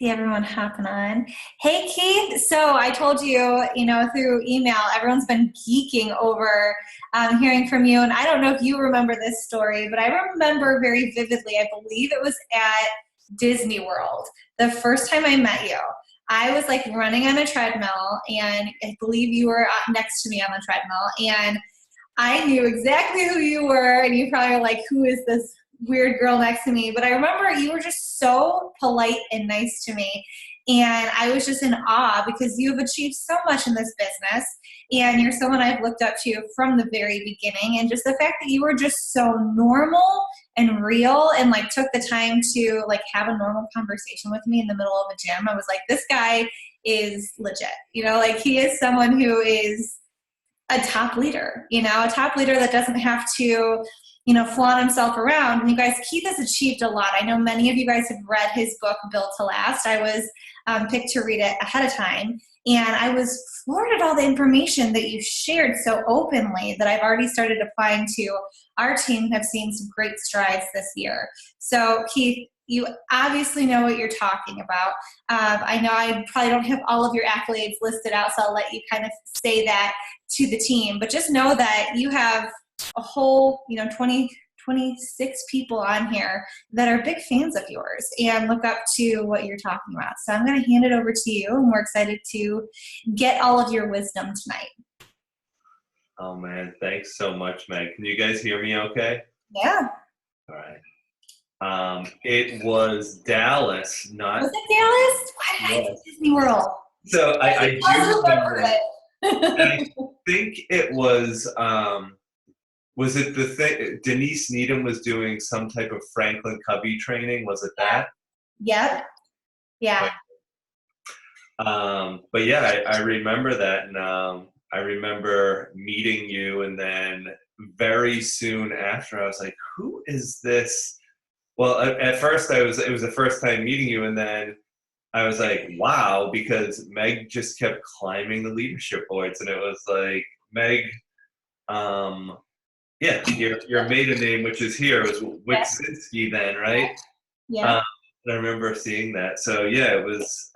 See everyone hopping on. Hey, Keith. So I told you, through email, everyone's been geeking over hearing from you. And I don't know if you remember this story, but I remember very vividly, I believe it was at Disney World, the first time I met you. I was like running on a treadmill, and I believe you were next to me on the treadmill. And I knew exactly who you were, and you probably were like, who is this weird girl next to me? But I remember you were just so polite and nice to me. And I was just in awe because you've achieved so much in this business. And you're someone I've looked up to from the very beginning. And just the fact that you were just so normal and real and like took the time to like have a normal conversation with me in the middle of a gym. I was like, this guy is legit. Like he is someone who is a top leader, a top leader that doesn't have to, flaunt himself around. And you guys, Keith has achieved a lot. I know many of you guys have read his book, Built to Last. I was picked to read it ahead of time. And I was floored at all the information that you shared so openly that I've already started applying to our team, have seen some great strides this year. So Keith, you obviously know what you're talking about. I know I probably don't have all of your accolades listed out, so I'll let you kind of say that to the team. But just know that you have a whole, 26 people on here that are big fans of yours and look up to what you're talking about. So I'm going to hand it over to you, and we're excited to get all of your wisdom tonight. Oh, man. Thanks so much, Meg. Can you guys hear me okay? Yeah. All right. It was Dallas, not... Was it Dallas? Why did I think Disney World? So I do remember it. I think it was it the thing, Denise Needham was doing some type of Franklin Covey training, was it that? Yep. Yeah. But yeah, I remember that, and I remember meeting you, and then very soon after I was like, who is this? Well, at first it was the first time meeting you, and then I was like, wow, because Meg just kept climbing the leadership boards, and it was like, Meg, yeah, your maiden name, which is here, was Wiksinski then, right? Yeah. I remember seeing that. So yeah, it was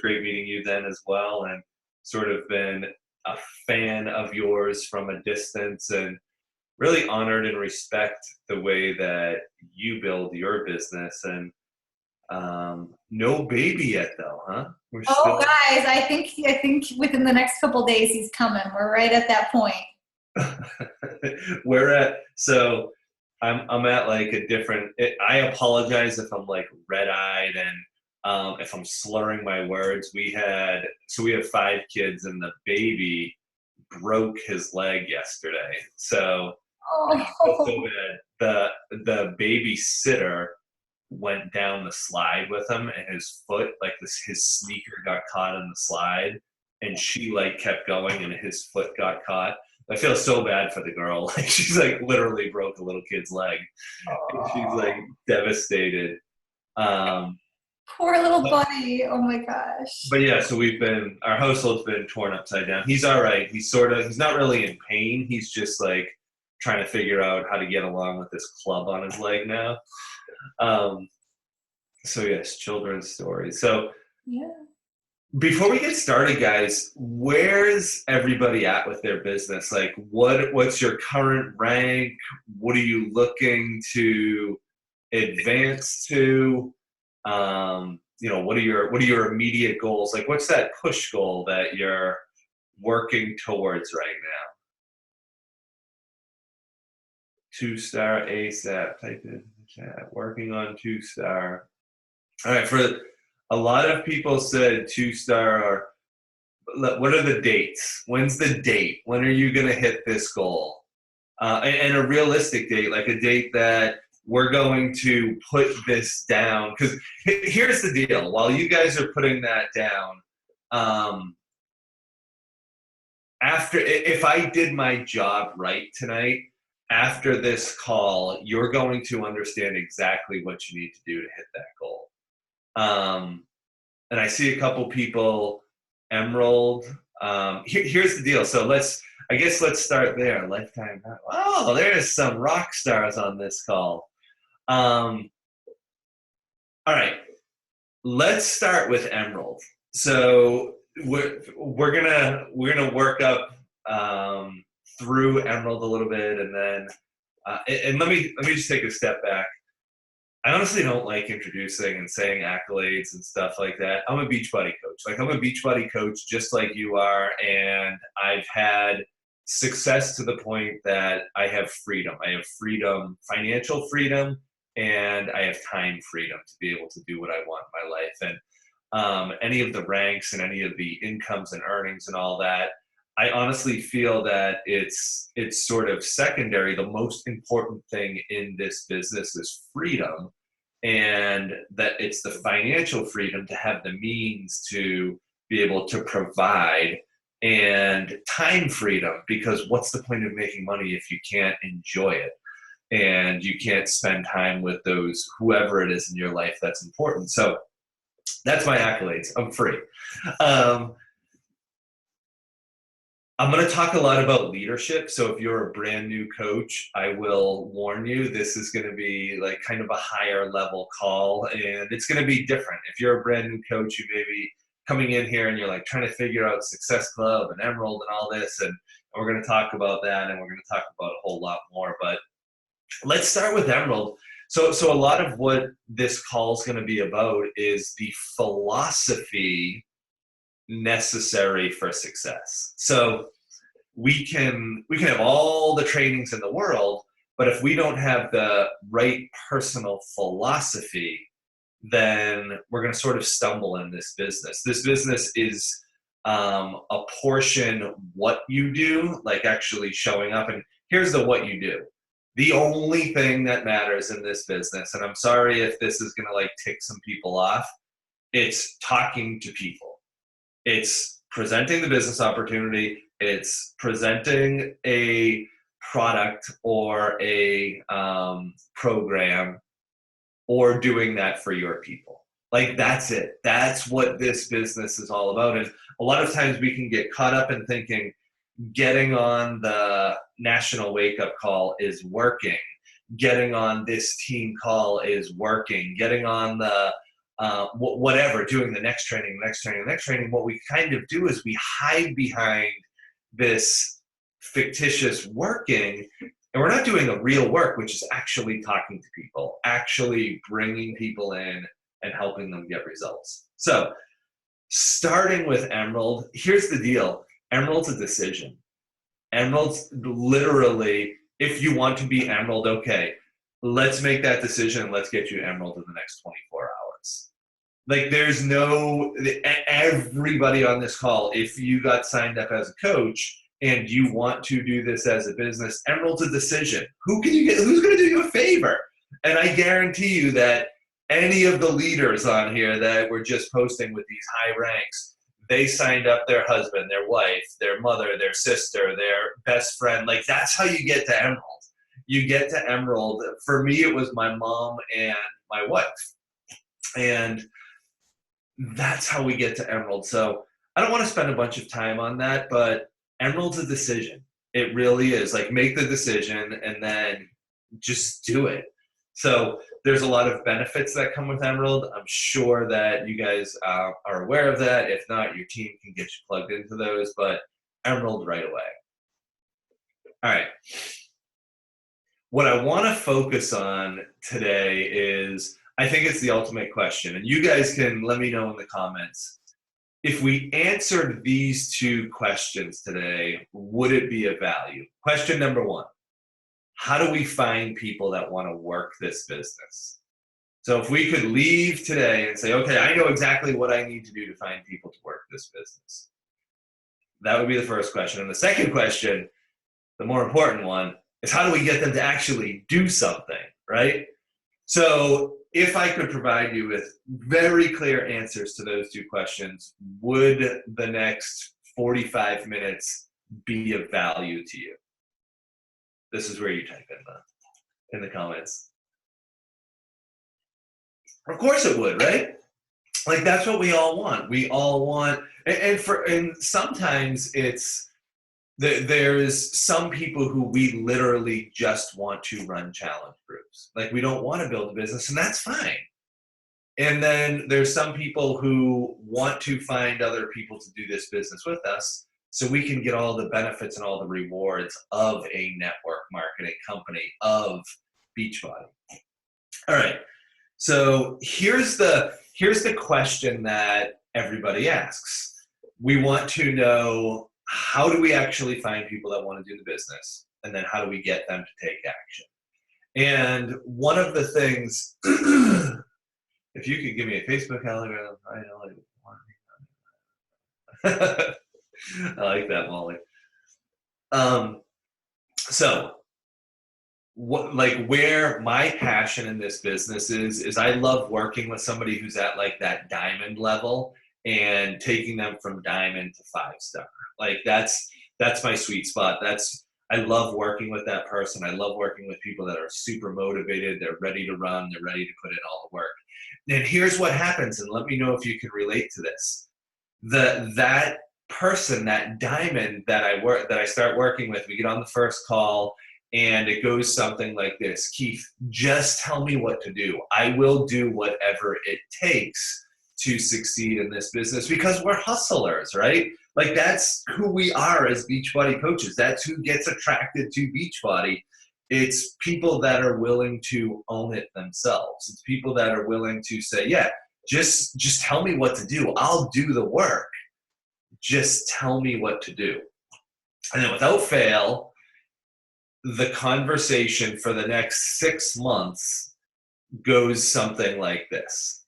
great meeting you then as well, and sort of been a fan of yours from a distance, and really honored and respect the way that you build your business. And no baby yet though, huh? Guys, I think within the next couple days he's coming. We're right at that point. So I'm at like a different, I apologize if I'm like red-eyed and if I'm slurring my words. We have 5 kids, and the baby broke his leg yesterday. So I feel so bad. The babysitter went down the slide with him, and his foot, his sneaker got caught in the slide, and she like kept going, and his foot got caught. I feel so bad for the girl. Like she's like literally broke a little kid's leg. She's like devastated. Poor little buddy. Oh my gosh. But yeah, so our household's been torn upside down. He's all right. He's not really in pain. He's just like trying to figure out how to get along with this club on his leg now. So yes, children's stories. So yeah. Before we get started, guys, where's everybody at with their business? Like, what's your current rank? What are you looking to advance to? What are your immediate goals? Like, what's that push goal that you're working towards right now? 2-star ASAP. Type it in the chat. Working on 2-star. All right, for a lot of people said 2-star. What are the dates? When's the date? When are you going to hit this goal? And a realistic date, like a date that we're going to put this down. Because here's the deal. While you guys are putting that down, if I did my job right tonight, after this call, you're going to understand exactly what you need to do to hit that goal. And I see a couple people, Emerald. Here's the deal. So let's start there. Lifetime. Oh, there's some rock stars on this call. All right. Let's start with Emerald. So we're gonna work up through Emerald a little bit, and then and let me just take a step back. I honestly don't like introducing and saying accolades and stuff like that. I'm a beach buddy coach. Like, I'm a beach buddy coach just like you are, and I've had success to the point that I have freedom. I have freedom, financial freedom, and I have time freedom to be able to do what I want in my life. And any of the ranks and any of the incomes and earnings and all that, I honestly feel that it's sort of secondary. The most important thing in this business is freedom, and that it's the financial freedom to have the means to be able to provide, and time freedom, because what's the point of making money if you can't enjoy it and you can't spend time with those whoever it is in your life that's important. So that's my accolades. I'm free. Um, I'm going to talk a lot about leadership. So if you're a brand new coach, I will warn you, this is going to be like kind of a higher level call, and it's going to be different. If you're a brand new coach, you may be coming in here and you're like trying to figure out Success Club and Emerald and all this, and we're going to talk about that, and we're going to talk about a whole lot more. But let's start with Emerald. So a lot of what this call is going to be about is the philosophy necessary for success. So we can have all the trainings in the world, but if we don't have the right personal philosophy, then we're going to sort of stumble in this business. This business is a portion what you do, like actually showing up. And here's the what you do. The only thing that matters in this business, and I'm sorry if this is going to like tick some people off, it's talking to people. It's presenting the business opportunity. It's presenting a product or a program, or doing that for your people. Like, that's it. That's what this business is all about. And a lot of times we can get caught up in thinking getting on the national wake-up call is working. Getting on this team call is working. Getting on the whatever, doing the next training, what we kind of do is we hide behind this fictitious working, and we're not doing the real work, which is actually talking to people, actually bringing people in and helping them get results. So starting with Emerald, here's the deal. Emerald's a decision. Emerald's literally, if you want to be Emerald, okay, let's make that decision. Let's get you Emerald in the next 24 hours. Like, there's no, everybody on this call, if you got signed up as a coach and you want to do this as a business, Emerald's a decision. Who's going to do you a favor? And I guarantee you that any of the leaders on here that we're just posting with these high ranks, they signed up their husband, their wife, their mother, their sister, their best friend. Like, that's how you get to Emerald. You get to Emerald. For me, it was my mom and my wife. And that's how we get to Emerald. So I don't want to spend a bunch of time on that, but Emerald's a decision. It really is. Like, make the decision and then just do it. So there's a lot of benefits that come with Emerald. I'm sure that you guys are aware of that. If not, your team can get you plugged into those, but Emerald right away. All right. What I want to focus on today is, I think it's the ultimate question, and you guys can let me know in the comments. If we answered these two questions today, would it be of value? Question number one, how do we find people that want to work this business? So if we could leave today and say, okay, I know exactly what I need to do to find people to work this business. That would be the first question. And the second question, the more important one, is how do we get them to actually do something, right? So if I could provide you with very clear answers to those two questions, would the next 45 minutes be of value to you? This is where you type in the comments. Of course it would, right? Like, that's what we all want. We all want, and sometimes it's, there's some people who we literally just want to run challenge groups. Like, we don't want to build a business, and that's fine. And then there's some people who want to find other people to do this business with us so we can get all the benefits and all the rewards of a network marketing company, of Beachbody. All right. So here's the question that everybody asks. We want to know, how do we actually find people that want to do the business? And then how do we get them to take action? And one of the things, if you could give me a Facebook algorithm, I like that, Molly. So where my passion in this business is I love working with somebody who's at like that diamond level and taking them from diamond to 5-star. Like that's my sweet spot. I love working with that person. I love working with people that are super motivated. They're ready to run. They're ready to put in all the work. And here's what happens, and let me know if you can relate to this. That person, that diamond that I start working with, we get on the first call, and it goes something like this: Keith, just tell me what to do. I will do whatever it takes to succeed in this business, because we're hustlers, right? Like that's who we are as Beachbody coaches. That's who gets attracted to Beachbody. It's people that are willing to own it themselves. It's people that are willing to say, yeah, just tell me what to do. I'll do the work. Just tell me what to do. And then without fail, the conversation for the next 6 months goes something like this.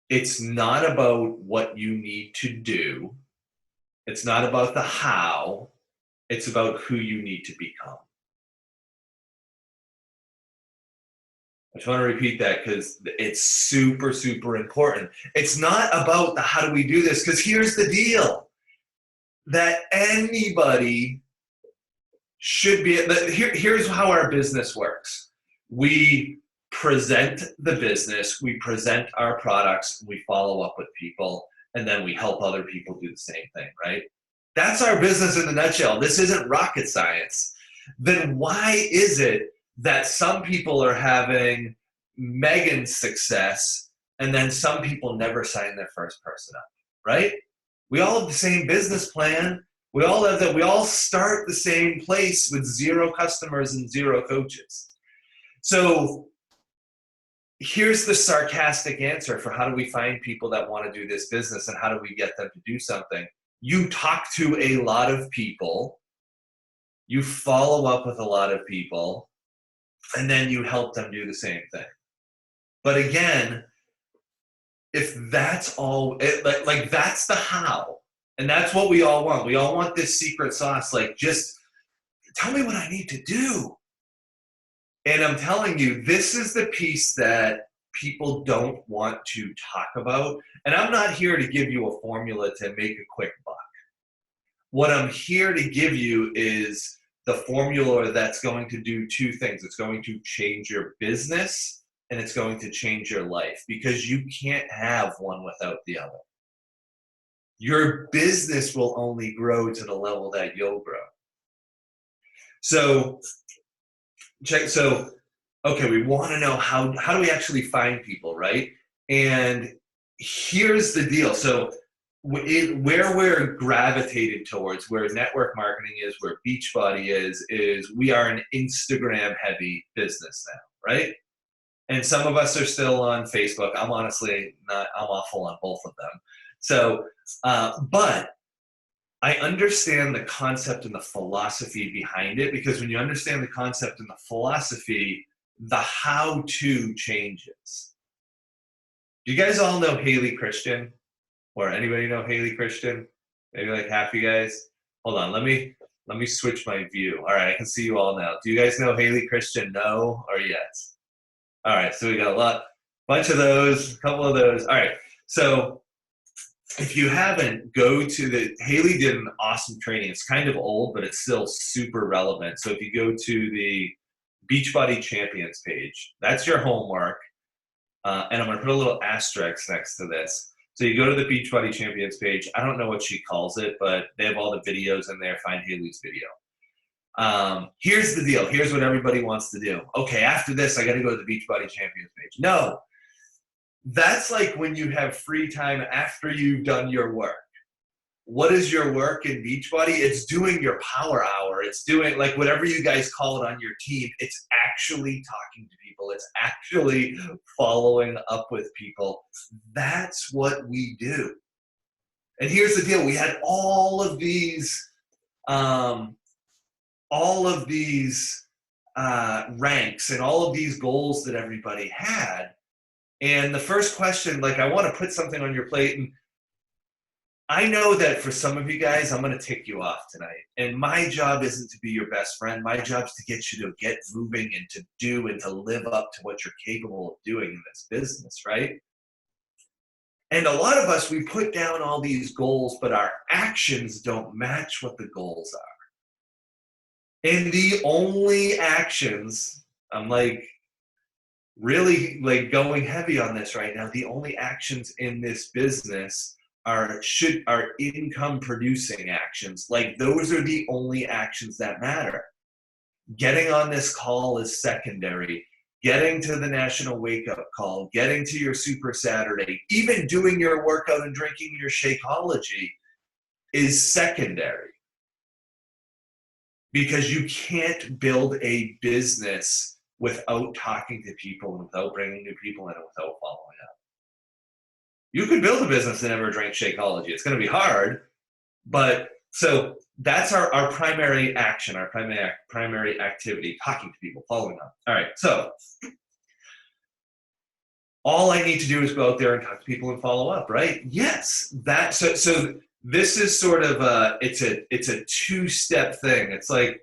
It's not about what you need to do. It's not about the how. It's about who you need to become. I just want to repeat that because it's super, super important. It's not about the how do we do this, because here's the deal. That anybody should be, here's how our business works. We present the business, we present our products, we follow up with people, and then we help other people do the same thing, right? That's our business in a nutshell. This isn't rocket science. Then why is it that some people are having mega success and then some people never sign their first person up, right? We all have the same business plan. We all have that. We all start the same place with 0 customers and 0 coaches. So here's the sarcastic answer for how do we find people that want to do this business and how do we get them to do something. You talk to a lot of people, you follow up with a lot of people, and then you help them do the same thing. But again, if that's all, like that's the how, and that's what we all want. We all want this secret sauce, like just tell me what I need to do. And I'm telling you, this is the piece that people don't want to talk about. And I'm not here to give you a formula to make a quick buck. What I'm here to give you is the formula that's going to do 2 things. It's going to change your business and it's going to change your life, because you can't have one without the other. Your business will only grow to the level that you'll grow. So okay, we want to know how do we actually find people, right? And here's the deal. So where we're gravitated towards, where network marketing is, where Beachbody is we are an Instagram heavy business now, right? And some of us are still on Facebook. I'm honestly not, I'm awful on both of them. So, but I understand the concept and the philosophy behind it, because when you understand the concept and the philosophy, the how-to changes. Do you guys all know Haley Christian? Or anybody know Haley Christian? Maybe like half you guys? Hold on, let me switch my view. All right, I can see you all now. Do you guys know Haley Christian? No or yes? All right, so we got a bunch of those, a couple of those. All right, so if you haven't, go to Haley did an awesome training. It's kind of old, but it's still super relevant. So if you go to the Beachbody Champions page, that's your homework. And I'm going to put a little asterisk next to this. So you go to the Beachbody Champions page. I don't know what she calls it, but they have all the videos in there. Find Haley's video. Here's the deal. Here's what everybody wants to do. Okay, after this, I got to go to the Beachbody Champions page. No. That's like when you have free time after you've done your work. What is your work in Beachbody? It's doing your power hour. It's doing like whatever you guys call it on your team. It's actually talking to people. It's actually following up with people. That's what we do. And here's the deal. We had um, all of these ranks and all of these goals that everybody had. And the first question, like, I want to put something on your plate. And I know that for some of you guys, I'm going to tick you off tonight. And my job isn't to be your best friend. My job is to get you to get moving and to do and to live up to what you're capable of doing in this business, right? And a lot of us, we put down all these goals, but our actions don't match what the goals are. And the only actions, I'm like really like going heavy on this right now, the only actions in this business are income producing actions. Like those are the only actions that matter. Getting on this call is secondary. Getting to the national wake up call, getting to your Super Saturday, even doing your workout and drinking your Shakeology is secondary. Because you can't build a business without talking to people and without bringing new people in and without following up. You could build a business and never drink Shakeology. It's going to be hard, but so that's our primary action, our primary activity, talking to people, following up. All right, so all I need to do is go out there and talk to people and follow up, right? Yes, so this is sort of it's a two-step thing. It's like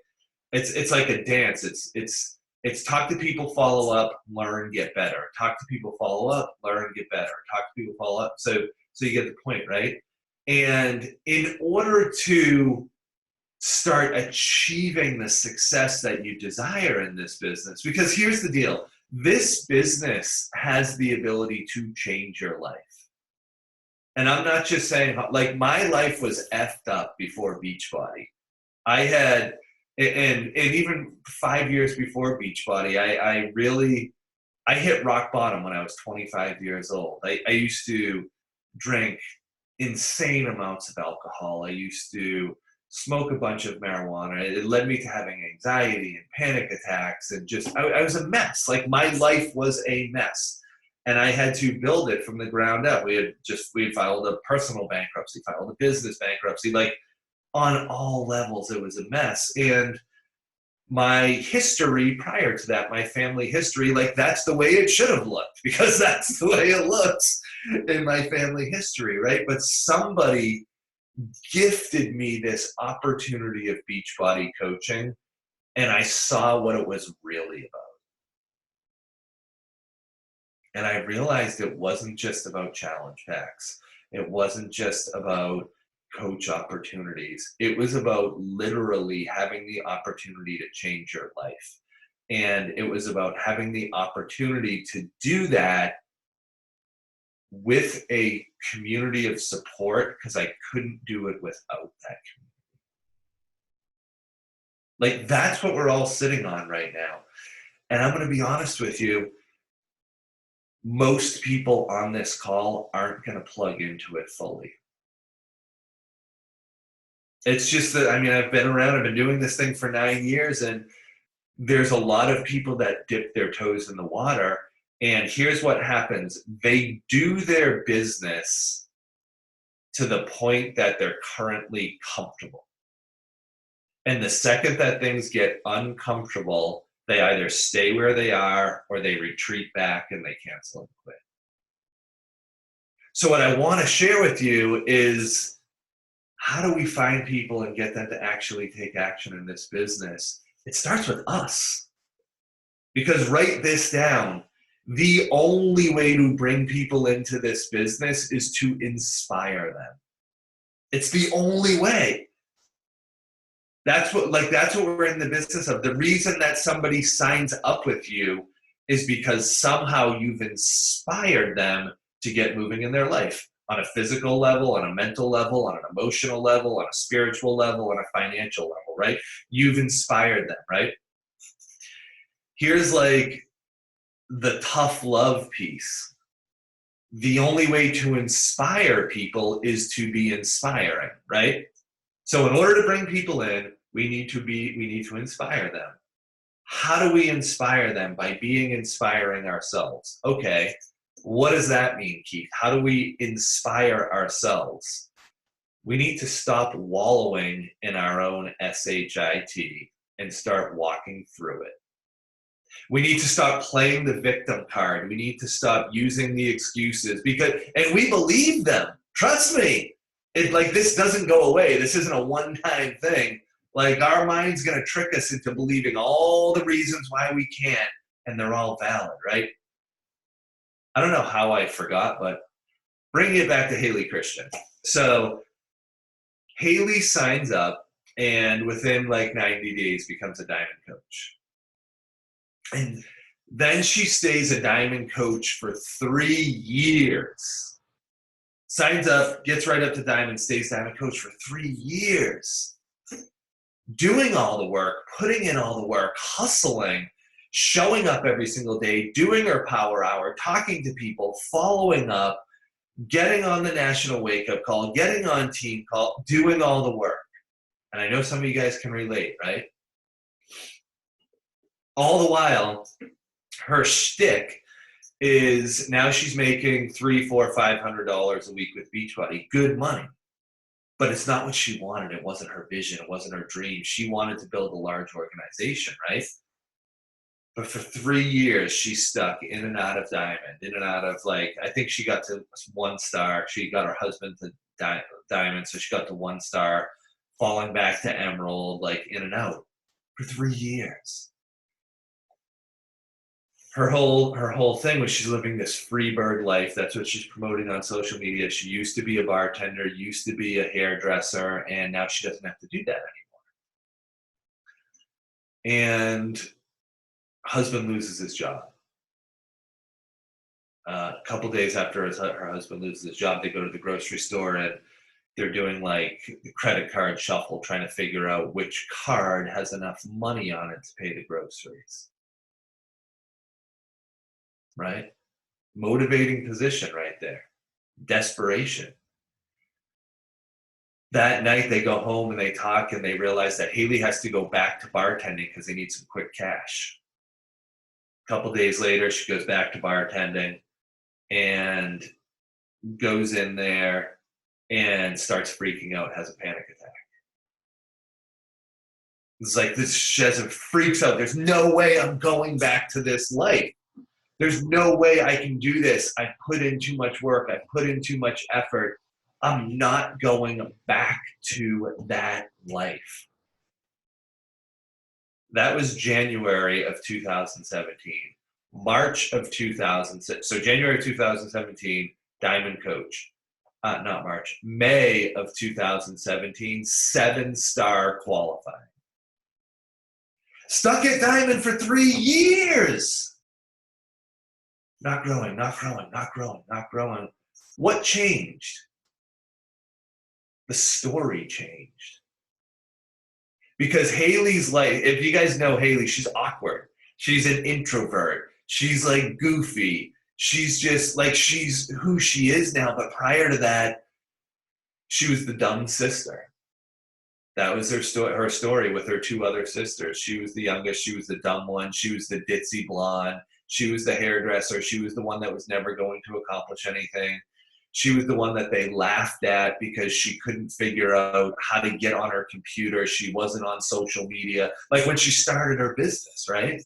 a dance. It's talk to people, follow up, learn, get better. Talk to people, follow up, learn, get better. Talk to people, follow up. So you get the point, right? And in order to start achieving the success that you desire in this business, because here's the deal, this business has the ability to change your life. And I'm not just saying, like, my life was effed up before Beachbody. I had, and even 5 years before Beachbody, I hit rock bottom when I was 25 years old. I used to drink insane amounts of alcohol. I used to smoke a bunch of marijuana. It led me to having anxiety and panic attacks, and just I was a mess. Like, my life was a mess, and I had to build it from the ground up. We had filed a personal bankruptcy, filed a business bankruptcy, like on all levels it was a mess. And my history prior to that, my family history, like, that's the way it should have looked, because that's the way it looks in my family history, right? But somebody gifted me this opportunity of Beachbody coaching, and I saw what it was really about. And I realized it wasn't just about challenge packs. It wasn't just about coach opportunities. It was about literally having the opportunity to change your life. And it was about having the opportunity to do that with a community of support, because I couldn't do it without that community. Like, that's what we're all sitting on right now. And I'm going to be honest with you, most people on this call aren't going to plug into it fully. It's just that, I mean, I've been around, I've been doing this thing for 9 years, and there's a lot of people that dip their toes in the water. And here's what happens. They do their business to the point that they're currently comfortable. And the second that things get uncomfortable, they either stay where they are or they retreat back and they cancel and quit. So what I want to share with you is, how do we find people and get them to actually take action in this business? It starts with us. Because write this down. The only way to bring people into this business is to inspire them. It's the only way. That's what we're in the business of. The reason that somebody signs up with you is because somehow you've inspired them to get moving in their life, on a physical level, on a mental level, on an emotional level, on a spiritual level, on a financial level, right? You've inspired them, right? Here's like the tough love piece. the only way to inspire people is to be inspiring, right? So in order to bring people in, we need to inspire them. How do we inspire them? By being inspiring ourselves. Okay, what does that mean, Keith? How do we inspire ourselves? We need to stop wallowing in our own SHIT and start walking through it. We need to stop playing the victim card. We need to stop using the excuses and we believe them. Trust me. This doesn't go away. This isn't a one-time thing. Like, our mind's going to trick us into believing all the reasons why we can't, and they're all valid, right? I don't know how I forgot, but bringing it back to Haley Christian. So Haley signs up, and within 90 days becomes a diamond coach. And then she stays a diamond coach for 3 years. Signs up, gets right up to diamond, stays diamond coach for 3 years. Doing all the work, putting in all the work, hustling, showing up every single day, doing her power hour, talking to people, following up, getting on the national wake-up call, getting on team call, doing all the work. And I know some of you guys can relate, right? All the while, her shtick is now she's making $300, $400, $500 a week with Beachbody. Good money. But it's not what she wanted. It wasn't her vision. It wasn't her dream. She wanted to build a large organization, right? But for 3 years, she's stuck in and out of diamond, in and out of I think she got to 1 star. She got her husband to diamond, so she got to 1 star, falling back to emerald, in and out for 3 years. Her whole thing was she's living this free bird life. That's what she's promoting on social media. She used to be a bartender, used to be a hairdresser, and now she doesn't have to do that anymore. And husband loses his job. A couple days after her husband loses his job, they go to the grocery store and they're doing the credit card shuffle, trying to figure out which card has enough money on it to pay the groceries. Right? Motivating position right there. Desperation. That night they go home and they talk and they realize that Haley has to go back to bartending because they need some quick cash. A couple days later, she goes back to bartending and goes in there and starts freaking out, has a panic attack. It's this, she freaks out. There's no way I'm going back to this life. There's no way I can do this. I've put in too much work. I've put in too much effort. I'm not going back to that life. That was January of 2017. March of 2006. So January 2017, diamond coach. Not March. May of 2017, 7-star qualifying. Stuck at diamond for 3 years. Not growing, not growing, not growing, not growing. What changed? The story changed. Because Haley's if you guys know Haley, she's awkward. She's an introvert. She's goofy. She's just she's who she is now. But prior to that, she was the dumb sister. That was her story with her 2 other sisters. She was the youngest. She was the dumb one. She was the ditzy blonde. She was the hairdresser. She was the one that was never going to accomplish anything. She was the one that they laughed at because she couldn't figure out how to get on her computer. She wasn't on social media. When she started her business, right?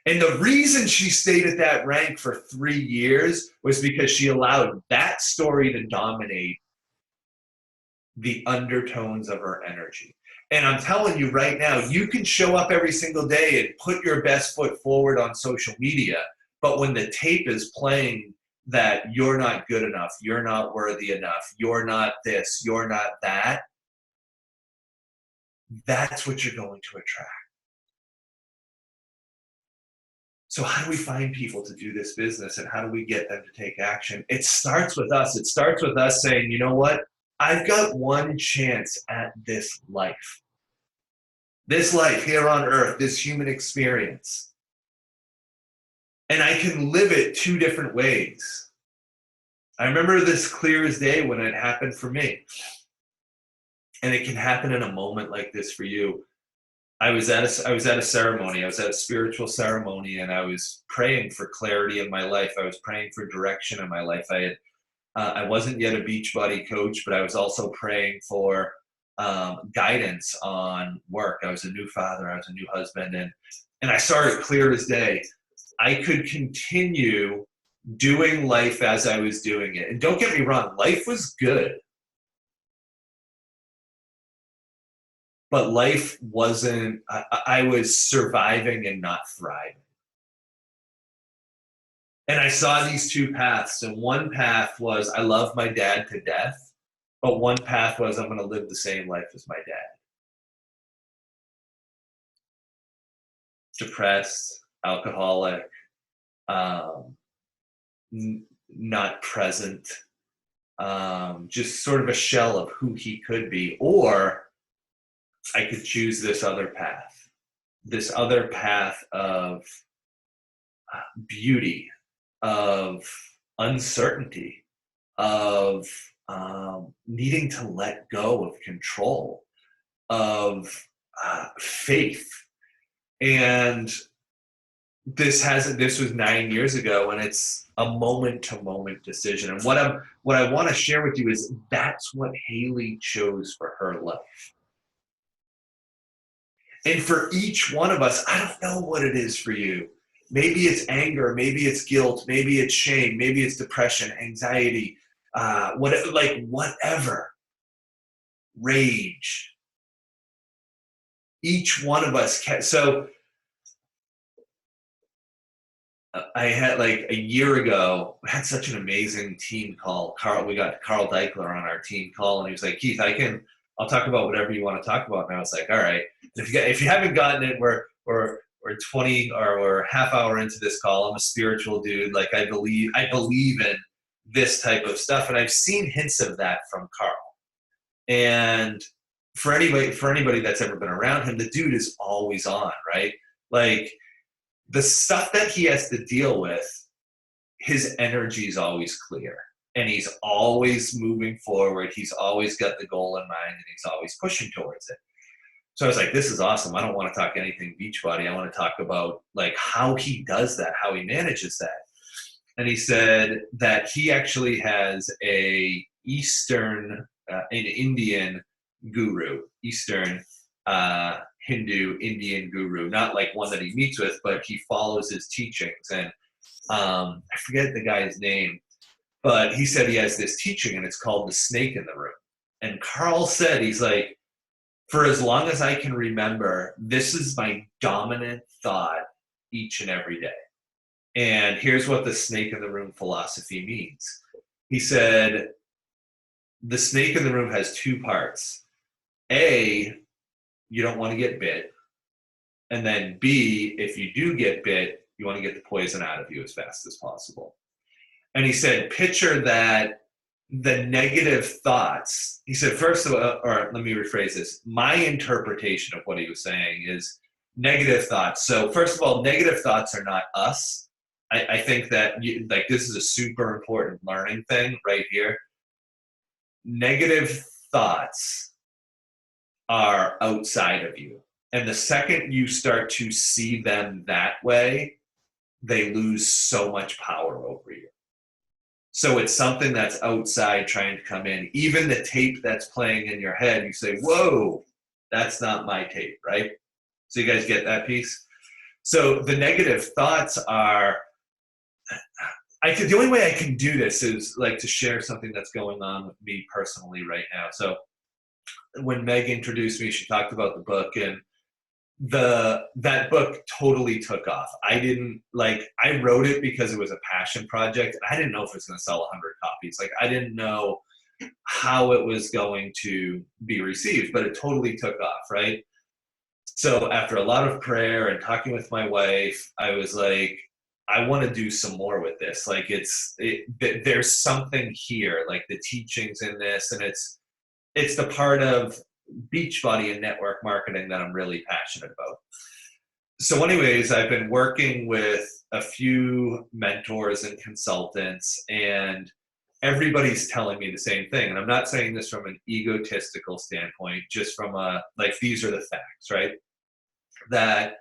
And the reason she stayed at that rank for 3 years was because she allowed that story to dominate the undertones of her energy. And I'm telling you right now, you can show up every single day and put your best foot forward on social media, but when the tape is playing that you're not good enough, you're not worthy enough, you're not this, you're not that, that's what you're going to attract. So how do we find people to do this business, and how do we get them to take action? It starts with us. It starts with us saying, you know what? I've got one chance at this life. This life here on earth, this human experience. And I can live it two different ways. I remember this clear as day when it happened for me. And it can happen in a moment like this for you. I was at a ceremony. I was at a spiritual ceremony, and I was praying for clarity in my life. I was praying for direction in my life. I wasn't yet a Beachbody coach, but I was also praying for guidance on work. I was a new father. I was a new husband, and I saw it clear as day. I could continue doing life as I was doing it. And don't get me wrong, life was good. But life wasn't, I was surviving and not thriving. And I saw these two paths. And one path was, I love my dad to death. But one path was, I'm going to live the same life as my dad. Depressed, alcoholic, not present, just sort of a shell of who he could be. Or I could choose this other path of beauty, of uncertainty, of needing to let go of control, of faith. And this was 9 years ago, and it's a moment-to-moment decision. And what I want to share with you is that's what Haley chose for her life. And for each one of us, I don't know what it is for you. Maybe it's anger, maybe it's guilt, maybe it's shame, maybe it's depression, anxiety, whatever, rage. Each one of us can. So I had like a year ago, I had such an amazing team call. We got Carl Deichler on our team call, and he was like, Keith, I'll talk about whatever you want to talk about. And I was like, all right. If you haven't gotten it, we're 20 or we're half hour into this call. I'm a spiritual dude. Like I believe in this type of stuff. And I've seen hints of that from Carl. And for anybody that's ever been around him, the dude is always on, right? Like the stuff that he has to deal with, his energy is always clear. And he's always moving forward. He's always got the goal in mind, and he's always pushing towards it. So I was like, this is awesome. I don't want to talk anything Beachbody. I want to talk about like how he does that, how he manages that. And he said that he actually has an Indian guru, Eastern Hindu Indian guru, not like one that he meets with, but he follows his teachings. And I forget the guy's name, but he said he has this teaching, and it's called the snake in the room. And Carl said, he's like, for as long as I can remember, this is my dominant thought each and every day. And here's what the snake in the room philosophy means. He said, the snake in the room has two parts. A, you don't want to get bit. And then B, if you do get bit, you want to get the poison out of you as fast as possible. And he said, picture that the negative thoughts, he said, first of all, or let me rephrase this. My interpretation of what he was saying is negative thoughts. So first of all, negative thoughts are not us. I think that this is a super important learning thing right here. Negative thoughts are outside of you. And the second you start to see them that way, they lose so much power over you. So it's something that's outside trying to come in. Even the tape that's playing in your head, you say, whoa, that's not my tape, right? So you guys get that piece? So the negative thoughts are, the only way I can do this is like to share something that's going on with me personally right now. So when Meg introduced me, she talked about the book, and that book totally took off. I wrote it because it was a passion project, and I didn't know if it was going to sell 100 copies. Like I didn't know how it was going to be received, but it totally took off, right? So after a lot of prayer and talking with my wife, I was like, I want to do some more with this. Like there's something here, like the teachings in this, and it's the part of Beachbody and network marketing that I'm really passionate about. So anyways, I've been working with a few mentors and consultants, and everybody's telling me the same thing. And I'm not saying this from an egotistical standpoint, just from a, like, these are the facts, right? That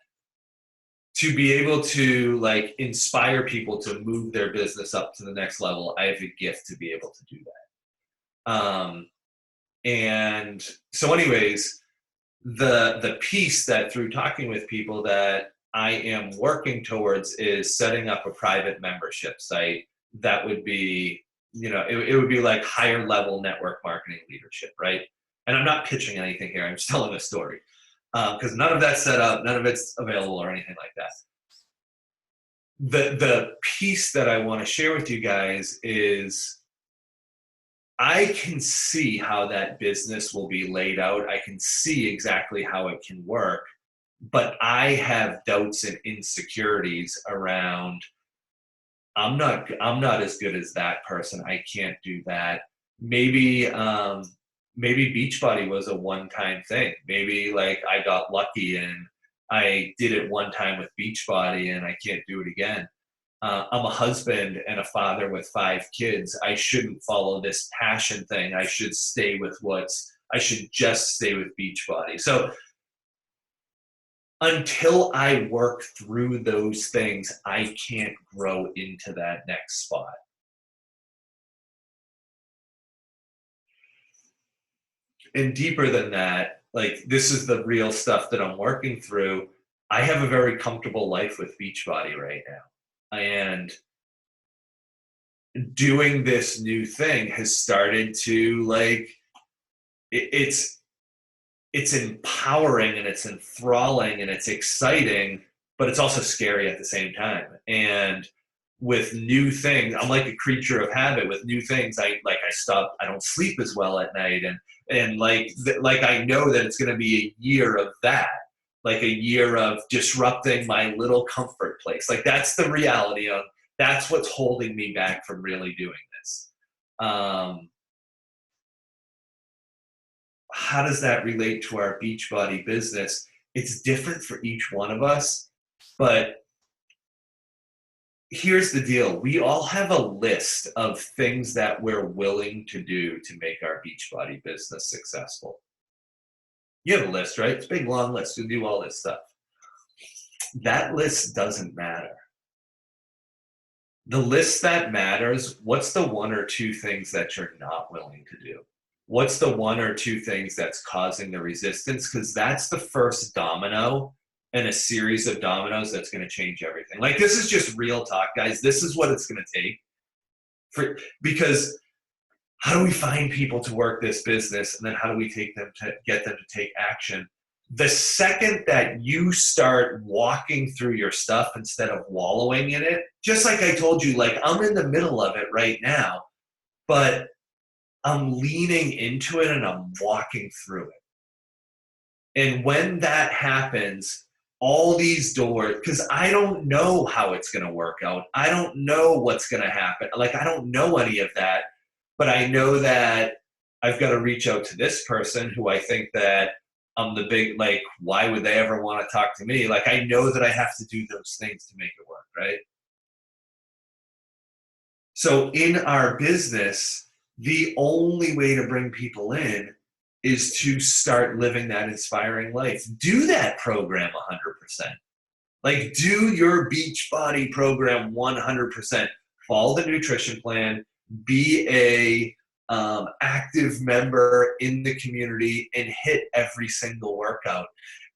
to be able to like inspire people to move their business up to the next level, I have a gift to be able to do that. And so anyways, the piece that through talking with people that I am working towards is setting up a private membership site that would be, it would be like higher level network marketing leadership, right? And I'm not pitching anything here. I'm just telling a story because none of that's set up, none of it's available or anything like that. The piece that I want to share with you guys is I can see how that business will be laid out. I can see exactly how it can work, but I have doubts and insecurities around I'm not as good as that person. I can't do that. Maybe maybe Beachbody was a one-time thing. Maybe like I got lucky and I did it one time with Beachbody and I can't do it again. I'm a husband and a father with 5 kids. I shouldn't follow this passion thing. I should I should just stay with Beachbody. So until I work through those things, I can't grow into that next spot. And deeper than that, like this is the real stuff that I'm working through. I have a very comfortable life with Beachbody right now. And doing this new thing has started to like it's empowering and it's enthralling and it's exciting, but it's also scary at the same time. And with new things, I'm like a creature of habit. With new things, I don't sleep as well at night, and like I know that it's going to be a year of that, like a year of disrupting my little comfort place. Like that's the reality of that's what's holding me back from really doing this. How does that relate to our Beachbody business? It's different for each one of us, but here's the deal. We all have a list of things that we're willing to do to make our Beachbody business successful. You have a list, right? It's a big, long list to do all this stuff. That list doesn't matter. The list that matters, what's the 1 or 2 things that you're not willing to do? What's the 1 or 2 things that's causing the resistance? Because that's the first domino in a series of dominoes that's going to change everything. Like this is just real talk, guys. This is what it's going to take because how do we find people to work this business, and then how do we get them to take action? The second that you start walking through your stuff instead of wallowing in it, just like I told you, like I'm in the middle of it right now, but I'm leaning into it and I'm walking through it. And when that happens, all these doors, because I don't know how it's going to work out. I don't know what's going to happen. Like, I don't know any of that, but I know that I've got to reach out to this person who I think that I'm the big, like, why would they ever want to talk to me? Like, I know that I have to do those things to make it work, right? So in our business, the only way to bring people in is to start living that inspiring life. Do that program 100%. Like do your Beachbody program 100%. Follow the nutrition plan, be a active member in the community and hit every single workout.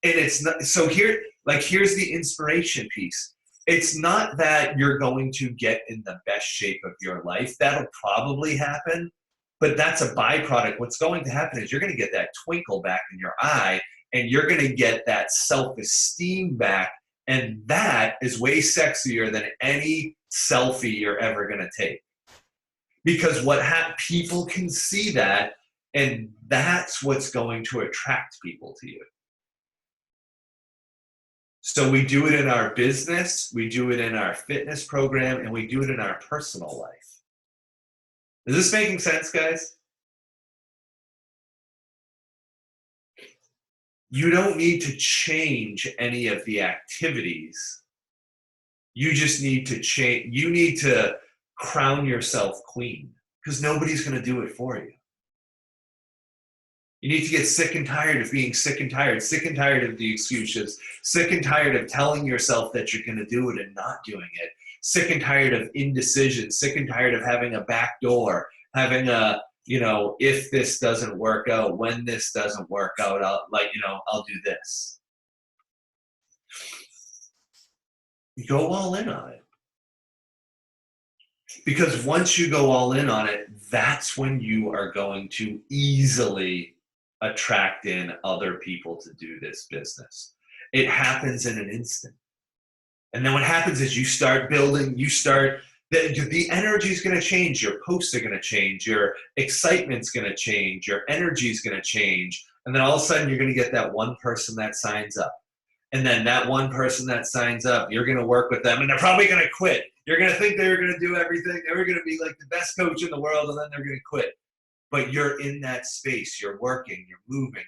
And it's not, so here's the inspiration piece. It's not that you're going to get in the best shape of your life. That'll probably happen, but that's a byproduct. What's going to happen is you're going to get that twinkle back in your eye and you're going to get that self-esteem back. And that is way sexier than any selfie you're ever going to take. Because people can see that, and that's what's going to attract people to you. So we do it in our business, we do it in our fitness program, and we do it in our personal life. Is this making sense, guys? You don't need to change any of the activities. You just need to change. You need to crown yourself queen, because nobody's going to do it for you. You need to get sick and tired of being sick and tired of the excuses, sick and tired of telling yourself that you're going to do it and not doing it, sick and tired of indecision, sick and tired of having a back door, having a, if this doesn't work out, when this doesn't work out, I'll do this. Go all in on it. Because once you go all in on it, that's when you are going to easily attract in other people to do this business. It happens in an instant. And then what happens is you start building, the energy is going to change, your posts are going to change, your excitement's going to change, your energy is going to change. And then all of a sudden you're going to get that one person that signs up. And then that one person that signs up, you're going to work with them and they're probably going to quit. You're going to think they're going to do everything. They're going to be like the best coach in the world, and then they're going to quit. But you're in that space. You're working. You're moving.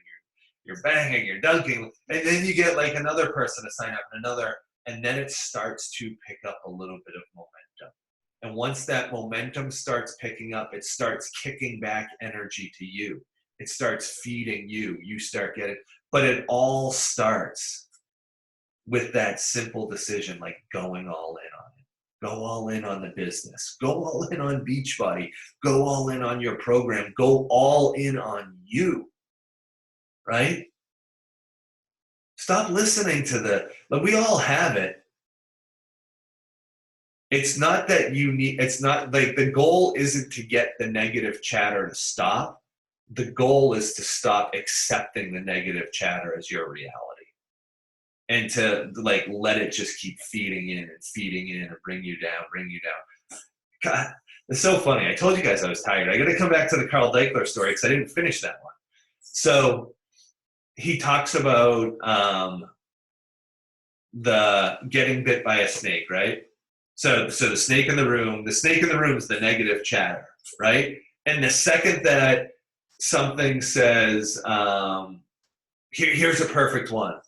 You're banging. You're dunking. And then you get like another person to sign up and another. And then it starts to pick up a little bit of momentum. And once that momentum starts picking up, it starts kicking back energy to you. It starts feeding you. You start getting. But it all starts with that simple decision, like going all in on it. Go all in on the business. Go all in on Beachbody. Go all in on your program. Go all in on you, right? Stop listening to we all have it. It's not that it's not like the goal isn't to get the negative chatter to stop. The goal is to stop accepting the negative chatter as your reality. And to let it just keep feeding in and bring you down. God, it's so funny. I told you guys I was tired. I got to come back to the Carl Deichler story because I didn't finish that one. So he talks about the getting bit by a snake, right? So the snake in the room is the negative chatter, right? And the second that something says, here's a perfect one.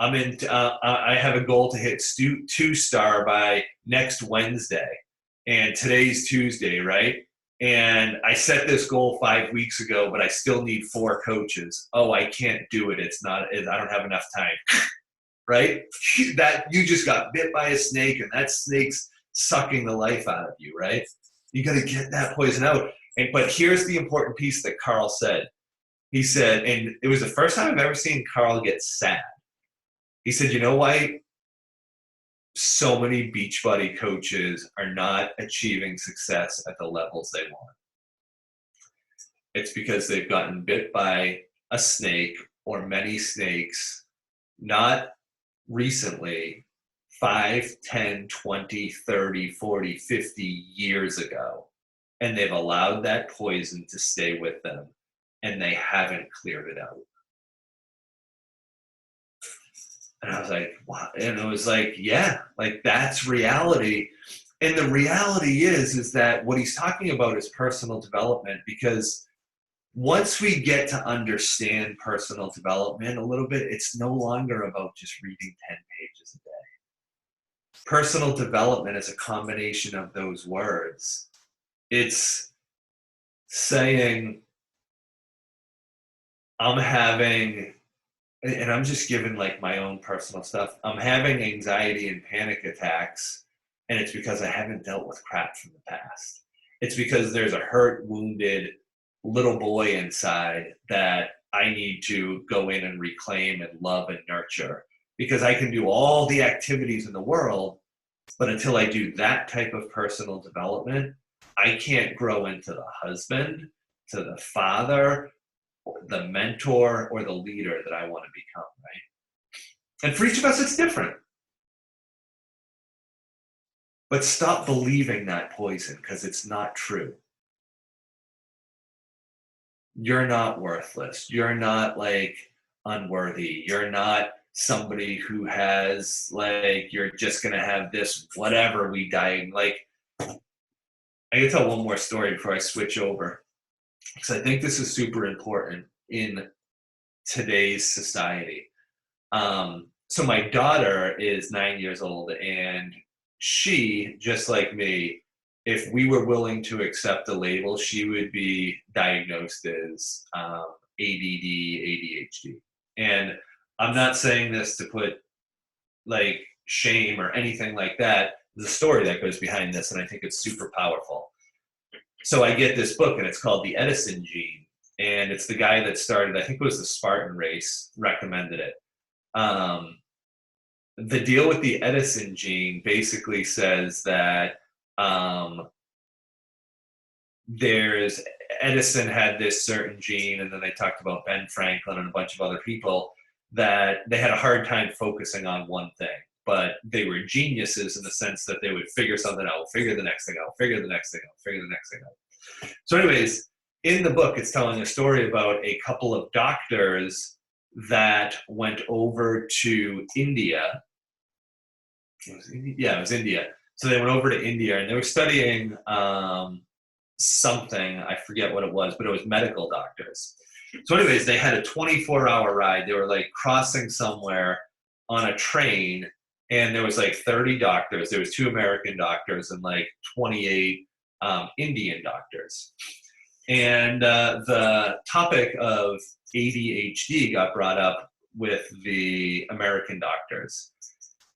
I have a goal to hit 2-star by next Wednesday, and today's Tuesday, right? And I set this goal 5 weeks ago, but I still need 4 coaches. Oh, I can't do it. I don't have enough time, right? That you just got bit by a snake, and that snake's sucking the life out of you, right? You got to get that poison out. But here's the important piece that Carl said. He said, and it was the first time I've ever seen Carl get sad. He said, you know why so many Beachbody coaches are not achieving success at the levels they want? It's because they've gotten bit by a snake or many snakes, not recently, 5, 10, 20, 30, 40, 50 years ago. And they've allowed that poison to stay with them, and they haven't cleared it out. And I was like, wow. And it was like, yeah, like that's reality. And the reality is that what he's talking about is personal development, because once we get to understand personal development a little bit, it's no longer about just reading 10 pages a day. Personal development is a combination of those words. It's saying, and I'm just giving my own personal stuff. I'm having anxiety and panic attacks, and it's because I haven't dealt with crap from the past. It's because there's a hurt, wounded little boy inside that I need to go in and reclaim and love and nurture. Because I can do all the activities in the world, but until I do that type of personal development, I can't grow into the husband, to the father, the mentor, or the leader that I want to become, right? And for each of us, it's different. But stop believing that poison, because it's not true. You're not worthless. You're not unworthy. You're not somebody who has you're just going to have this whatever we die. I can tell one more story before I switch over, because I think this is super important in today's society. So my daughter is 9 years old, and she, just like me, if we were willing to accept the label, she would be diagnosed as ADD, ADHD. And I'm not saying this to put like shame or anything like that. There's a story that goes behind this, and I think it's super powerful. So I get this book, and it's called The Edison Gene, and it's the guy that started, I think it was the Spartan race, recommended it. The deal with the Edison gene basically says that there's Edison had this certain gene, and then they talked about Ben Franklin and a bunch of other people that they had a hard time focusing on one thing, but they were geniuses in the sense that they would figure something out, figure the next thing out, figure the next thing out, figure the next thing out. So anyways, in the book, it's telling a story about a couple of doctors that went over to India. It was India. So they went over to India, and they were studying something. I forget what it was, but it was medical doctors. So anyways, they had a 24-hour ride. They were like crossing somewhere on a train, and there was like 30 doctors. There was 2 American doctors and like 28 Indian doctors. And the topic of ADHD got brought up with the American doctors.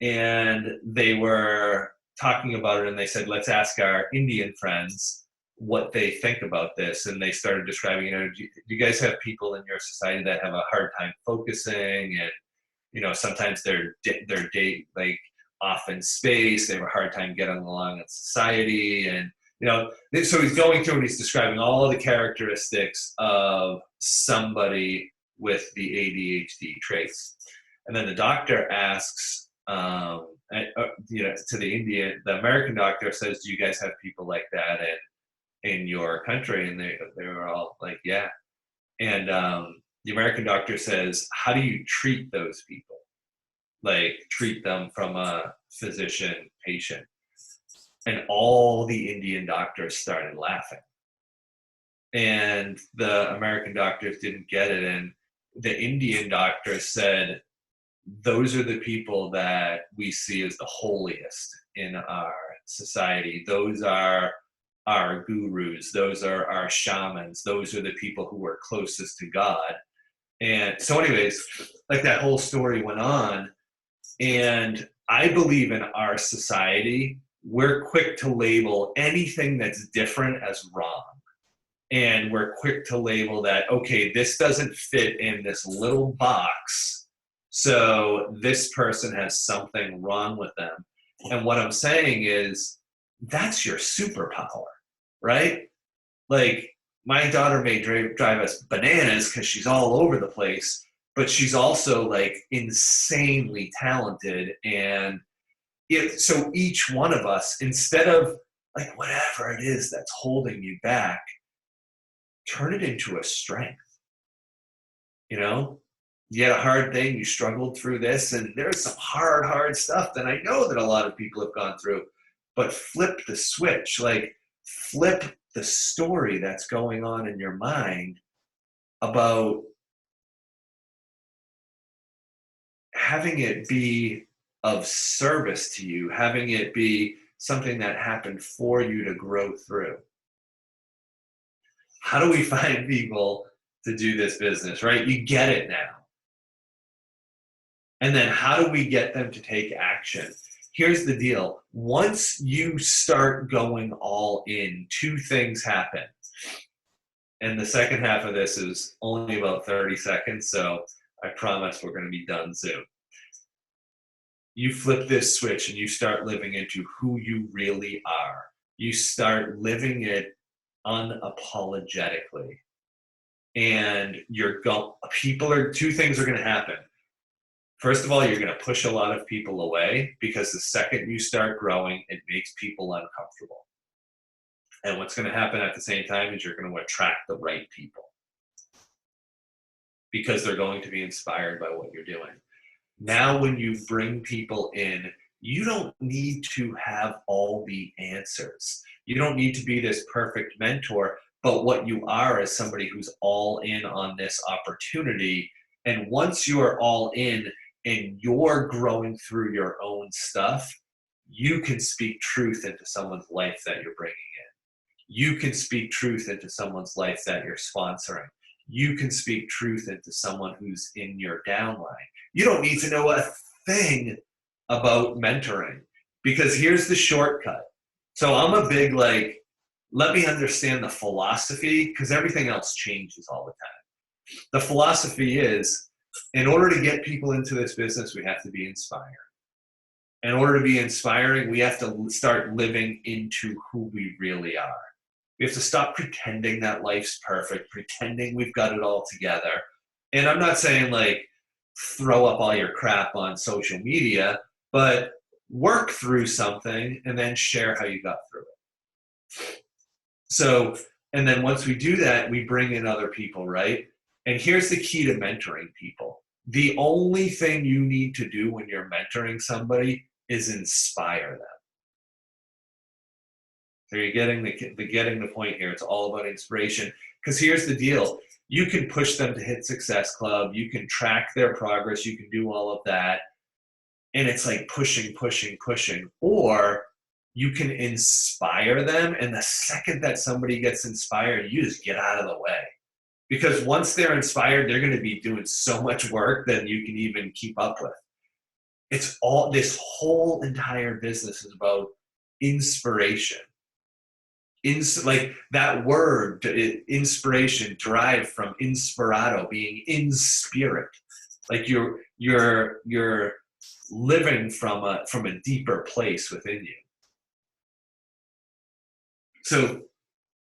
And they were talking about it, and they said, let's ask our Indian friends what they think about this. And they started describing, do you guys have people in your society that have a hard time focusing, and sometimes they're like off in space, they have a hard time getting along in society, and so he's going through and he's describing all of the characteristics of somebody with the ADHD traits. And then the doctor asks, to the American doctor says, do you guys have people like that in your country? And they were all like, yeah. And the American doctor says, how do you treat those people? Like, treat them from a physician patient. And all the Indian doctors started laughing. And the American doctors didn't get it. And the Indian doctors said, those are the people that we see as the holiest in our society. Those are our gurus. Those are our shamans. Those are the people who are closest to God. And so anyways, like that whole story went on. And I believe in our society, we're quick to label anything that's different as wrong. And we're quick to label that, okay, this doesn't fit in this little box, so this person has something wrong with them. And what I'm saying is, that's your superpower, right? Like, my daughter may drive us bananas because she's all over the place, but she's also like insanely talented. And so each one of us, instead of like whatever it is that's holding you back, turn it into a strength. You had a hard thing, you struggled through this, and there's some hard stuff that I know that a lot of people have gone through, but flip the switch, like flip the story that's going on in your mind about having it be of service to you, having it be something that happened for you to grow through. How do we find people to do this business, right? You get it now. And then how do we get them to take action? Here's the deal. Once you start going all in, 2 things happen. And the second half of this is only about 30 seconds, so I promise we're going to be done soon. You flip this switch and you start living into who you really are. You start living it unapologetically. And 2 things are going to happen. First of all, you're going to push a lot of people away, because the second you start growing, it makes people uncomfortable. And what's going to happen at the same time is you're going to attract the right people, because they're going to be inspired by what you're doing. Now, when you bring people in, you don't need to have all the answers. You don't need to be this perfect mentor, but what you are is somebody who's all in on this opportunity, And once you are all in and you're growing through your own stuff, you can speak truth into someone's life that you're bringing in. You can speak truth into someone's life that you're sponsoring. You can speak truth into someone who's in your downline. You don't need to know a thing about mentoring, because here's the shortcut. So I'm a big, like, let me understand the philosophy, because everything else changes all the time. The philosophy is, in order to get people into this business, we have to be inspired. In order to be inspiring, we have to start living into who we really are. We have to stop pretending that life's perfect, pretending we've got it all together. And I'm not saying, like, throw up all your crap on social media, but work through something and then share how you got through it. So, and then once we do that, we bring in other people, right? And here's the key to mentoring people. The only thing you need to do when you're mentoring somebody is inspire them. So you're getting the point here. It's all about inspiration. Because here's the deal. You can push them to hit Success Club. You can track their progress. You can do all of that. And it's like pushing. Or you can inspire them. And the second that somebody gets inspired, you just get out of the way. Because once they're inspired, they're going to be doing so much work that you can even keep up with. It's all, this whole entire business is about inspiration. Like that word, inspiration, derived from inspirato, being in spirit. Like you're living from a deeper place within you. So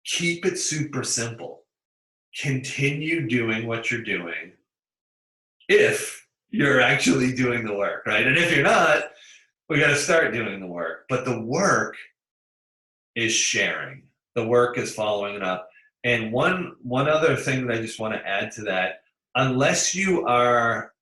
keep it super simple. Continue doing what you're doing if you're actually doing the work, right? And if you're not, we got to start doing the work. But the work is sharing. The work is following it up. And one other thing that I just want to add to that, unless you are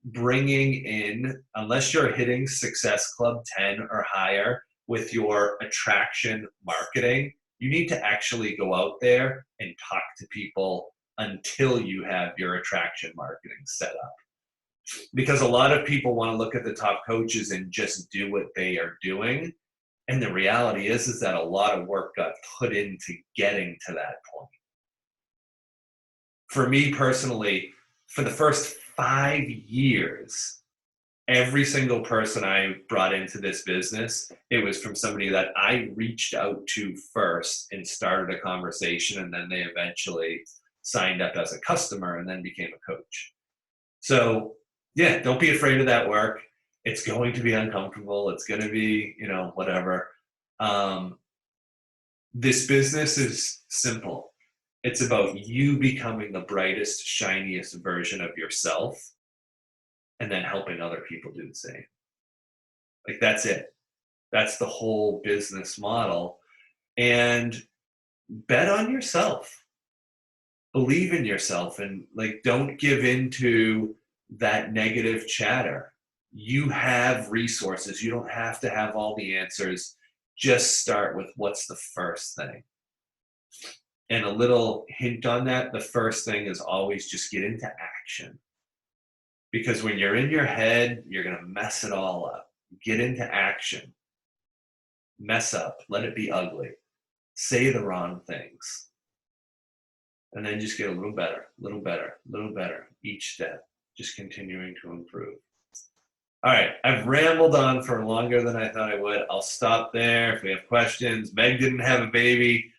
unless you're hitting Success Club 10 or higher with your attraction marketing, you need to actually go out there and talk to people until you have your attraction marketing set up. Because a lot of people want to look at the top coaches and just do what they are doing. And the reality is that a lot of work got put into getting to that point. For me personally, for the first 5 years, every single person I brought into this business, it was from somebody that I reached out to first and started a conversation, and then they eventually signed up as a customer and then became a coach. So yeah, don't be afraid of that work. It's going to be uncomfortable. It's going to be, whatever. This business is simple. It's about you becoming the brightest, shiniest version of yourself and then helping other people do the same. Like, that's it. That's the whole business model. And bet on yourself. Believe in yourself, and don't give in to that negative chatter. You have resources. You don't have to have all the answers. Just start with what's the first thing. And a little hint on that, the first thing is always just get into action. Because when you're in your head, you're going to mess it all up. Get into action. Mess up. Let it be ugly. Say the wrong things. And then just get a little better, each step. Just continuing to improve. All right, I've rambled on for longer than I thought I would. I'll stop there if we have questions. Meg didn't have a baby.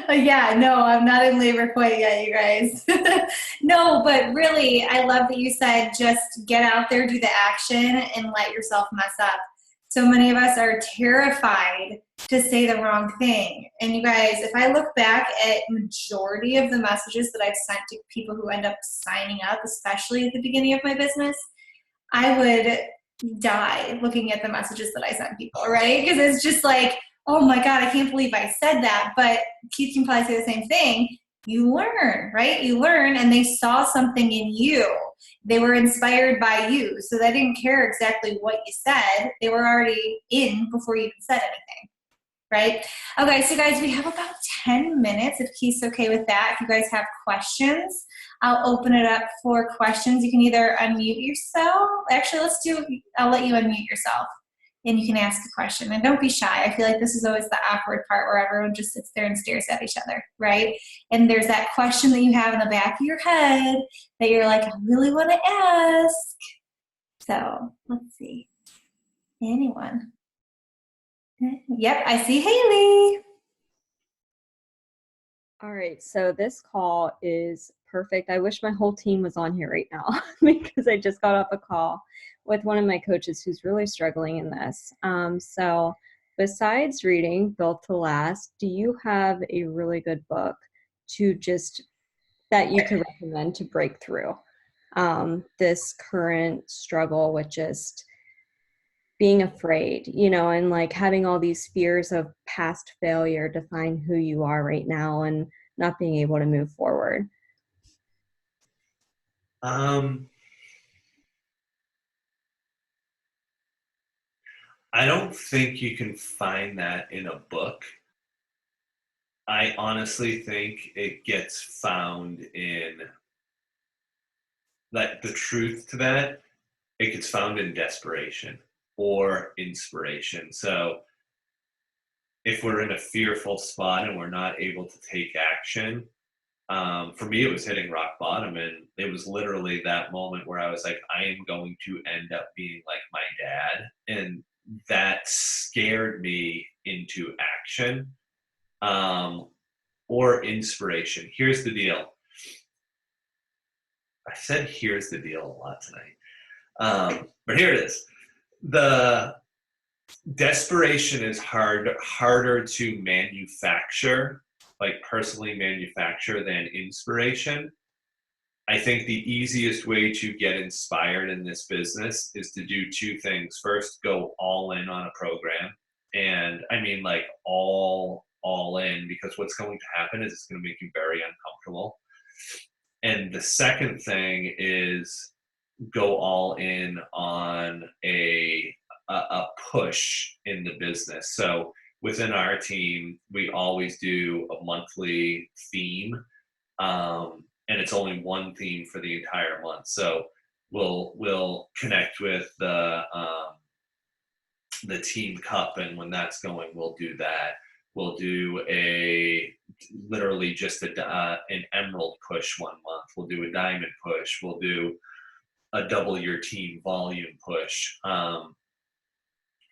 Yeah, no, I'm not in labor quite yet, you guys. No, but really, I love that you said just get out there, do the action, and let yourself mess up. So many of us are terrified to say the wrong thing. And you guys, if I look back at majority of the messages that I've sent to people who end up signing up, especially at the beginning of my business, I would die looking at the messages that I sent people, right? Because it's just like, oh my God, I can't believe I said that. But Keith can probably say the same thing. You learn, right? You learn, and they saw something in you. They were inspired by you. So they didn't care exactly what you said. They were already in before you even said anything. right? Okay, so guys, we have about 10 minutes if Keith's okay with that. If you guys have questions, I'll open it up for questions. You can either unmute yourself. Actually, I'll let you unmute yourself and you can ask a question. And don't be shy. I feel like this is always the awkward part where everyone just sits there and stares at each other, right? And there's that question that you have in the back of your head that you're like, I really want to ask. So let's see. Anyone? Yep, I see Haley. All right, so this call is perfect. I wish my whole team was on here right now because I just got off a call with one of my coaches who's really struggling in this. So besides reading Built to Last, do you have a really good book that you could recommend to break through this current struggle with just being afraid, and like having all these fears of past failure define who you are right now and not being able to move forward? I don't think you can find that in a book. I honestly think it gets found in, like, the truth to that, it gets found in desperation or inspiration. So if we're in a fearful spot and we're not able to take action, for me, it was hitting rock bottom. And it was literally that moment where I was like, I am going to end up being like my dad. And that scared me into action, or inspiration. Here's the deal. I said here's the deal a lot tonight. But here it is. The desperation is harder to manufacture, like personally manufacture, than inspiration. I think the easiest way to get inspired in this business is to do two things. First, go all in on a program. And I mean like all in, because what's going to happen is it's going to make you very uncomfortable. And the second thing is go all in on a push in the business. So within our team, we always do a monthly theme, and it's only one theme for the entire month. So we'll connect with the team cup, and when that's going, we'll do that. We'll do literally just an emerald push one month. We'll do a diamond push. We'll do a double your team volume push.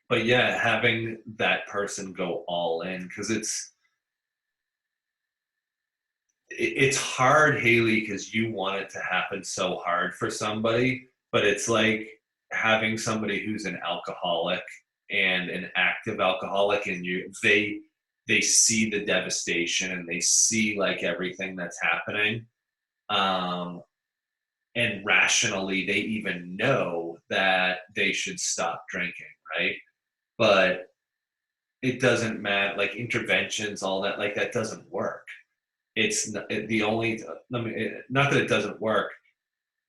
But yeah, having that person go all in, because it's hard, Haley, because you want it to happen so hard for somebody, but it's like having somebody who's an alcoholic and an active alcoholic, and they see the devastation and they see like everything that's happening. And rationally, they even know that they should stop drinking, right? But it doesn't matter, like interventions, all that, like that doesn't work. It's the only, not that it doesn't work,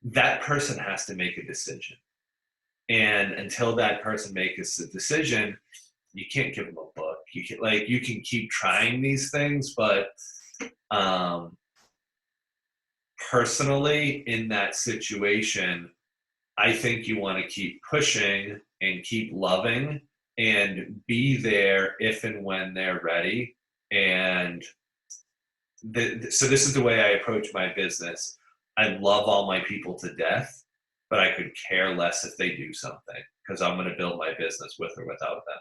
that person has to make a decision. And until that person makes a decision, you can't give them a book. You can keep trying these things, but personally in that situation, I think you want to keep pushing and keep loving and be there if and when they're ready. And so this is the way I approach my business. I love all my people to death, but I could care less if they do something, because I'm going to build my business with or without them.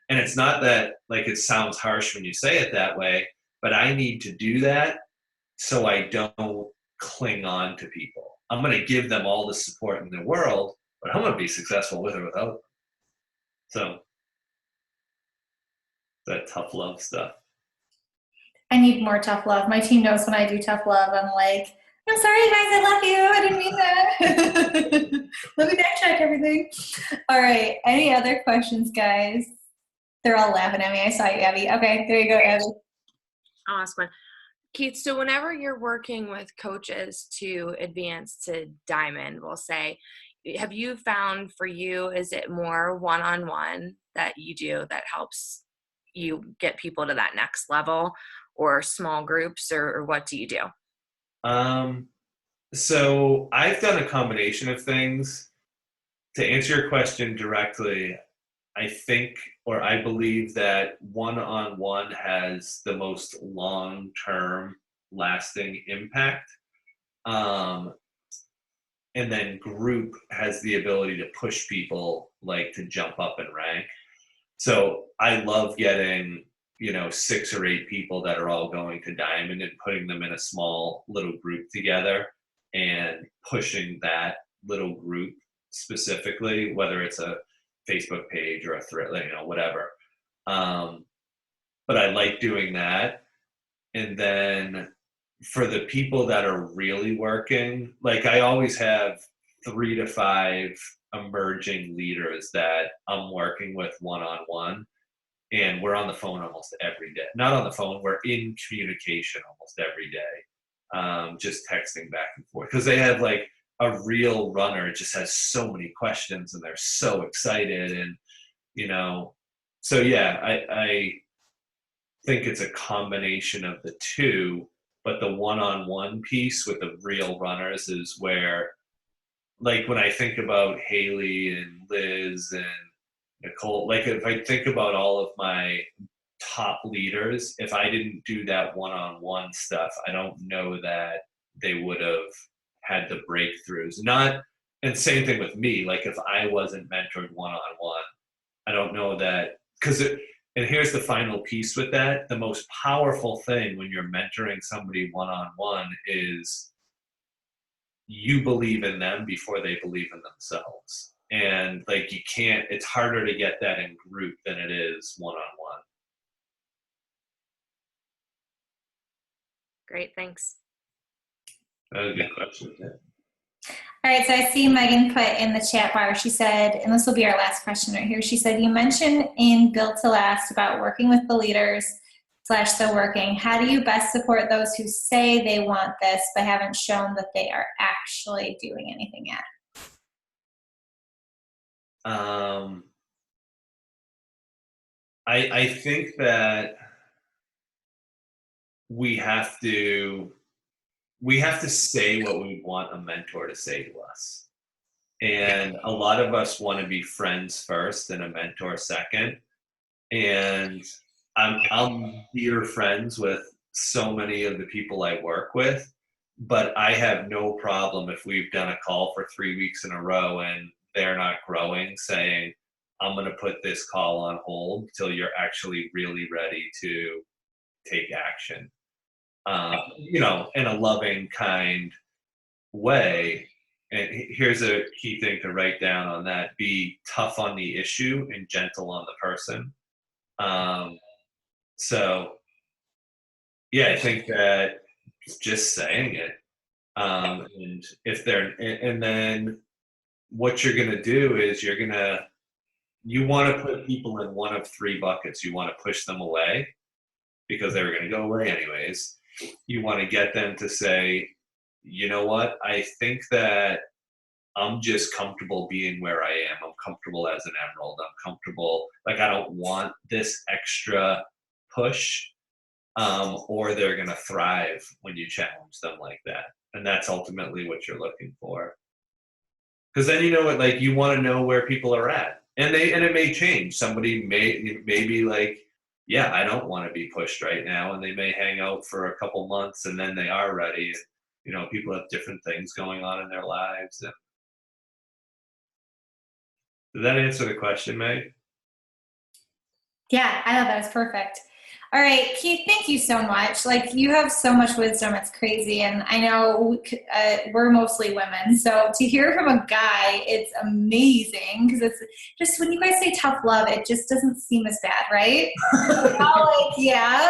And it's not that, like, it sounds harsh when you say it that way, but I need to do that so I don't cling on to people. I'm going to give them all the support in the world, but I'm going to be successful with or without them. So that tough love stuff. I need more tough love. My team knows when I do tough love, I'm like, I'm sorry, guys, I love you. I didn't mean that. Let me backtrack everything. All right. Any other questions, guys? They're all laughing at me. I saw you, Abby. Okay, there you go, Abby. I'll ask one. Keith, so whenever you're working with coaches to advance to diamond, we'll say, have you found for you, is it more one-on-one that you do that helps, you get people to that next level, or small groups, or what do you do? So I've done a combination of things. To answer your question directly, I think, or I believe that one-on-one has the most long-term lasting impact. And then group has the ability to push people like to jump up in rank. So I love getting, 6 or 8 people that are all going to Diamond and putting them in a small little group together and pushing that little group specifically, whether it's a Facebook page or a thread, whatever. But I like doing that. And then for the people that are really working, like I always have 3 to 5 emerging leaders that I'm working with one-on-one, and we're on the phone almost every day. Not on the phone, we're in communication almost every day, just texting back and forth. Because they have like a real runner just has so many questions and they're so excited, and so yeah, I think it's a combination of the two, but the one-on-one piece with the real runners is where, like when I think about Haley and Liz and Nicole, like if I think about all of my top leaders, if I didn't do that one-on-one stuff, I don't know that they would have had the breakthroughs. And same thing with me, like if I wasn't mentored one-on-one, I don't know that, and here's the final piece with that. The most powerful thing when you're mentoring somebody one-on-one is you believe in them before they believe in themselves. And like it's harder to get that in group than it is one-on-one. Great, thanks. That was a good question. All right, so I see Megan put in the chat bar, she said, and this will be our last question right here. She said, you mentioned in Built to Last about working with the leaders / the working. How do you best support those who say they want this but haven't shown that they are actually doing anything yet? I think that we have to say what we want a mentor to say to us. And a lot of us want to be friends first and a mentor second. And I'm dear friends with so many of the people I work with, but I have no problem if we've done a call for 3 weeks in a row and they're not growing, saying, I'm going to put this call on hold till you're actually really ready to take action. In a loving, kind way. And here's a key thing to write down on that: be tough on the issue and gentle on the person. So yeah, I think that just saying it, and if and then what you're going to do is you want to put people in one of 3 buckets. You want to push them away because they were going to go away anyways. You want to get them to say, you know what, I think that I'm just comfortable being where I am. I'm comfortable as an emerald. I'm comfortable. Like, I don't want this extra push, or they're going to thrive when you challenge them like that. And that's ultimately what you're looking for. Because then you want to know where people are at. And it may change. Somebody may be like, yeah, I don't want to be pushed right now. And they may hang out for a couple months and then they are ready. People have different things going on in their lives. And did that answer the question, Meg? Yeah, I love that. It's perfect. All right, Keith, thank you so much. Like, you have so much wisdom. It's crazy. And I know we're mostly women. So to hear from a guy, it's amazing, because it's just, when you guys say tough love, it just doesn't seem as bad, right?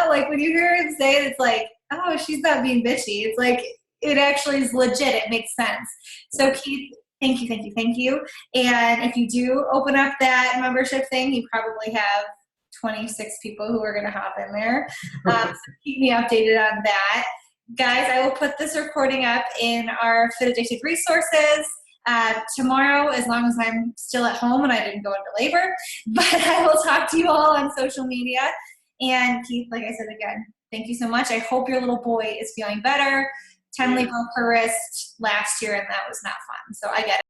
Like when you hear him say it, it's like, oh, she's not being bitchy. It's like, it actually is legit. It makes sense. So Keith, thank you. And if you do open up that membership thing, you probably have 26 people who are going to hop in there. So keep me updated on that. Guys, I will put this recording up in our Fit Addicted resources tomorrow, as long as I'm still at home and I didn't go into labor. But I will talk to you all on social media. And Keith, like I said again, thank you so much. I hope your little boy is feeling better. Tenley broke her wrist last year, and that was not fun. So I get it.